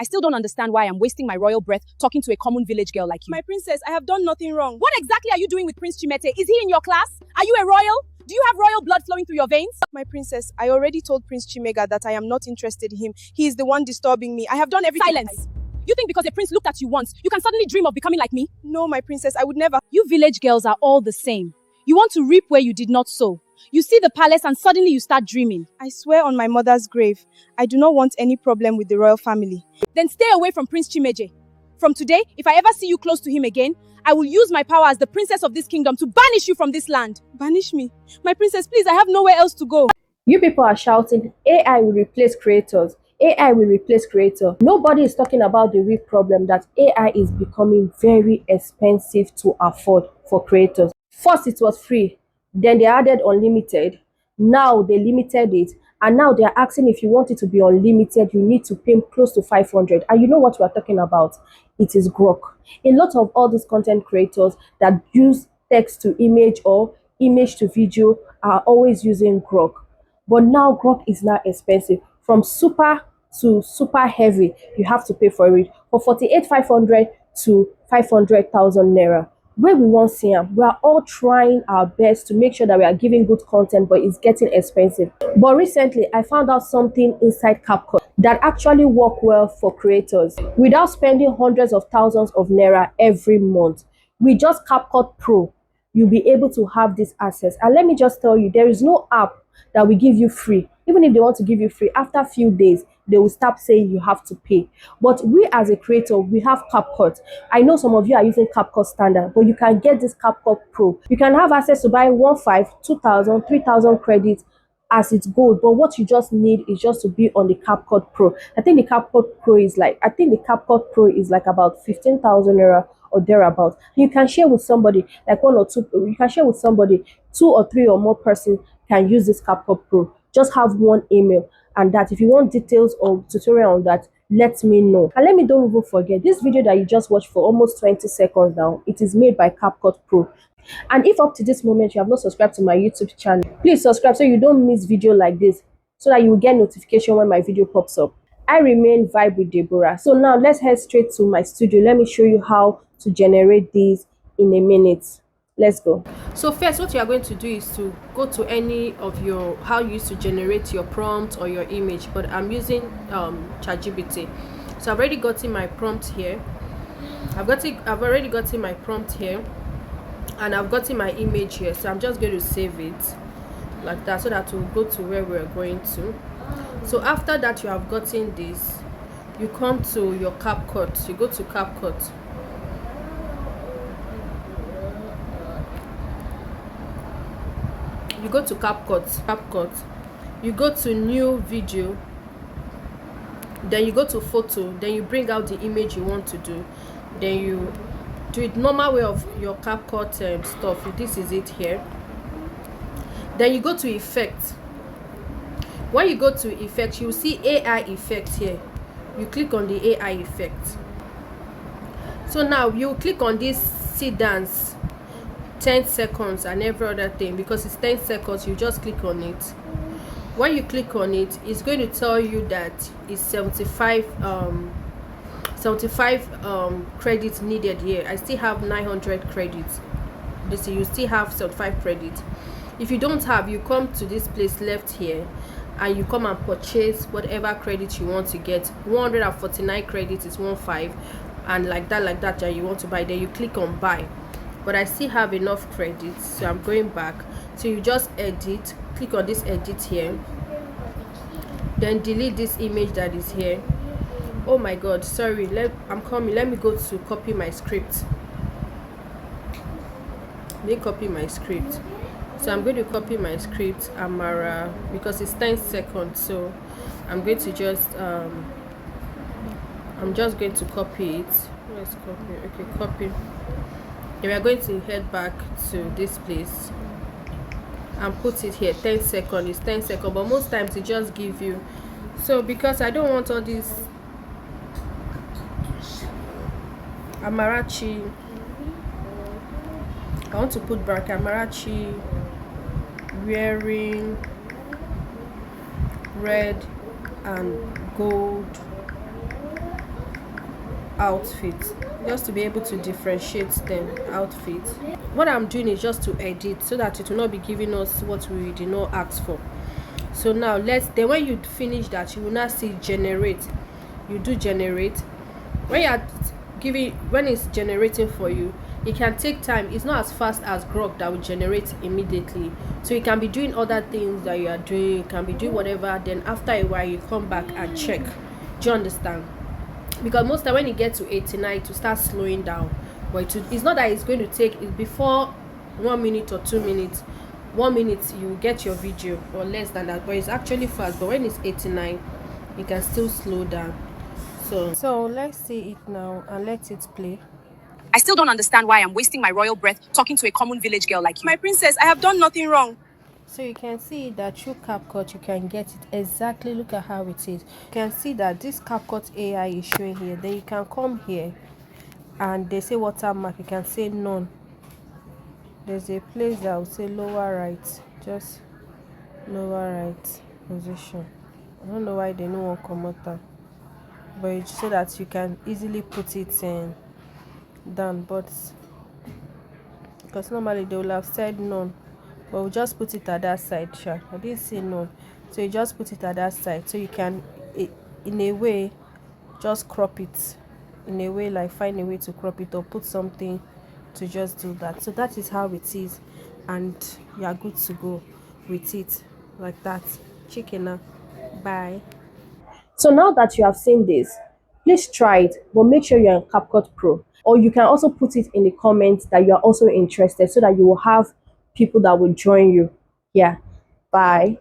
I still don't understand why I'm wasting my royal breath talking to a common village girl like you. My princess, I have done nothing wrong. What exactly are you doing with Prince Chimete? Is he in your class? Are you a royal? Do you have royal blood flowing through your veins? My princess, I already told Prince Chimega that I am not interested in him. He is the one disturbing me. I have done everything. Silence! You think because a prince looked at you once, you can suddenly dream of becoming like me? No, my princess, I would never. You village girls are all the same. You want to reap where you did not sow. You see the palace and suddenly you start dreaming. I swear on my mother's grave, I do not want any problem with the royal family. Then stay away from Prince Chimeje. From today, if I ever see you close to him again, I will use my power as the princess of this kingdom to banish you from this land. Banish me? My princess, please, I have nowhere else to go. You people are shouting, AI will replace creators. AI will replace creator. Nobody is talking about the real problem that AI is becoming very expensive to afford for creators. First, it was free. Then they added unlimited. Now they limited it. And now they're asking if you want it to be unlimited, you need to pay close to 500. And you know what we're talking about? It is Grok. A lot of all these content creators that use text to image or image to video are always using Grok. But now Grok is now expensive. From super to super heavy, you have to pay for it. For 48,500 to 500,000 naira. Where we want to see them, we are all trying our best to make sure that we are giving good content, but it's getting expensive. But recently, I found out something inside CapCut that actually work well for creators without spending hundreds of thousands of naira every month. With just CapCut Pro, you'll be able to have this access. And let me just tell you, there is no app that will give you free. Even if they want to give you free, after a few days, they will stop saying you have to pay. But we as a creator, we have CapCut. I know some of you are using CapCut Standard, but you can get this CapCut Pro. You can have access to buy 1,500, 2,000, 3,000 credits as it goes. But what you just need is just to be on the CapCut Pro. I think the CapCut Pro is like about 15,000 naira or thereabout. You can share with somebody, like one or two. You can share with somebody, 2 or 3 or more persons can use this CapCut Pro. Just have one email, and that if you want details or tutorial on that, let me know. And let me don't even forget, this video that you just watched for almost 20 seconds now, it is made by CapCut Pro. And if up to this moment you have not subscribed to my YouTube channel, please subscribe so you don't miss video like this, so that you will get notification when my video pops up. I remain Vibe with Deborah. So now let's head straight to my studio. Let me show you how to generate these in a minute. Let's go. So first, what you are going to do is to go to any of your how you used to generate your prompt or your image, but I'm using ChatGPT. So I've already gotten my prompt here. I've already gotten my prompt here, and I've gotten my image here. So I'm just going to save it like that, so that we'll go to where we're going to. So after that, you have gotten this, you come to your CapCut. You go to CapCut. You go to CapCut, you go to new video, then you go to photo, then you bring out the image you want to do, then you do it normal way of your CapCut stuff. This is it here. Then you go to effect. When you go to effect, you see AI effect here. You click on the AI effect. So now you click on this see dance 10 seconds and every other thing. Because it's 10 seconds, you just click on it. When you click on it, it's going to tell you that it's 75 credits needed here. I still have 900 credits. You still have 75 credits. If you don't have, you come to this place left here and you come and purchase whatever credit you want to get. 149 credits is 15, and like that you want to buy. Then you click on buy. But I still have enough credits, so I'm going back. So you just edit, click on this edit here, then delete this image that is here. Oh my god, sorry, I'm coming. Let me go to copy my script. Let me copy my script. So I'm going to copy my script, Amara, because it's 10 seconds. So I'm going to just I'm just going to copy it. Let's copy. Okay, copy. Then we are going to head back to this place and put it here. 10 seconds. It's 10 seconds, but most times it just give you. So because I don't want all this Amarachi, I want to put back Amarachi wearing red and gold outfits, just to be able to differentiate them outfits. What I'm doing is just to edit so that it will not be giving us what we did not ask for. So now then when you finish that, you will now see generate. You do generate. When it's generating for you, it can take time. It's not as fast as Grok that will generate immediately. So you can be doing other things that you are doing, you can be doing whatever, then after a while you come back and check. Do you understand? Because most time when you get to 89, it will start slowing down. But it's not that it's going to take it before 1 minute or 2 minutes. 1 minute you get your video, or less than that, but it's actually fast. But when it's 89, you can still slow down. So let's see it now and let it play. I still don't understand why I'm wasting my royal breath talking to a common village girl like you. My princess, I have done nothing wrong. So you can see that through CapCut you can get it exactly. Look at how it is. You can see that this CapCut AI is showing here. Then you can come here and they say watermark. You can say none. There's a place that will say lower right, just lower right position. I don't know why they no one come out, but it's so that you can easily put it in down. But because normally they will have said none, but we'll just put it at that side. Sure, I didn't say none, so you just put it at that side, so you can in a way just crop it, in a way like find a way to crop it or put something to just do that. So that is how it is, and you are good to go with it like that. Chicken. Bye. So now that you have seen this, please try it, but make sure you're in CapCut Pro. Or you can also put it in the comments that you are also interested, so that you will have people that will join you. Yeah. Bye.